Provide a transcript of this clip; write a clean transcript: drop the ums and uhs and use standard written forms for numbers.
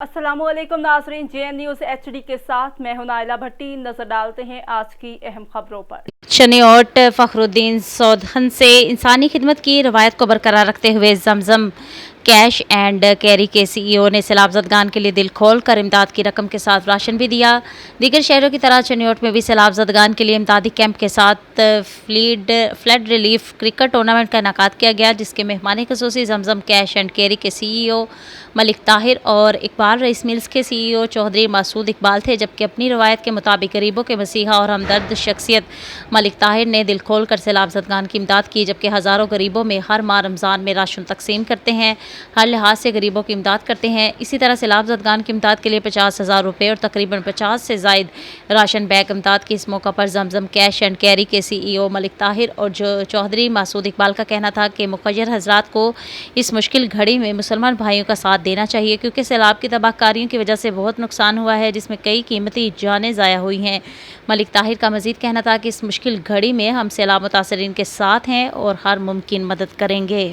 अस्सलाम वालेकुम नाजरीन, JN न्यूज़ HD के साथ मैं हूं नाइला भट्टी। नजर डालते हैं आज की अहम खबरों पर। शनिऔट फखरुद्दीन सौधन से इंसानी खिदमत की रवायत को बरकरार रखते हुए जमजम कैश एंड कैरी के CEO ने सैलाब ज़दगान के लिए दिल खोल कर इमदाद की रकम के साथ राशन भी दिया। दीगर शहरों की तरह शनिऔट में भी सैलाब ज़दगान के लिए इमदादी कैंप के साथ फ्लड रिलीफ क्रिकेट टूर्नामेंट का इनेकाद किया गया, जिसके मेहमान ख़ुसूसी जमजम कैश एंड कैरी के CEO मलिक ताहिर और इकबाल रईस मिल्स के CEO चौधरी मासूद इकबाल थे। जबकि अपनी रवायत के मुताबिक गरीबों के मसीहा और हमदर्द शख्सियत मलिक ताहिर ने दिल खोल कर सैलाब ज़दगान की इमदाद की, जबकि हज़ारों गरीबों में हर माह रमज़ान में राशन तकसीम करते हैं, हर लिहाज से गरीबों की इमदाद करते हैं। इसी तरह सैलाब ज़दगान की इमदाद के लिए 50,000 रुपये और तकरीबन 50 से ज़ायद राशन बैग इमदाद की। इस मौका पर जमजम कैश एंड कैरी के CEO मलिक ताहिर और चौधरी मासूद इकबाल का कहना था कि मुखय्यर हजरात को इस मुश्किल घड़ी में मुसलमान भाइयों का साथ देना चाहिए, क्योंकि सैलाब की तबाहकारियों की वजह से बहुत नुकसान हुआ है, जिसमें कई कीमती जानें ज़ाया हुई हैं। मलिक ताहिर का मज़ीद कहना था कि इस मुश्किल घड़ी में हम सैलाब मुतासरीन के साथ हैं और हर मुमकिन मदद करेंगे।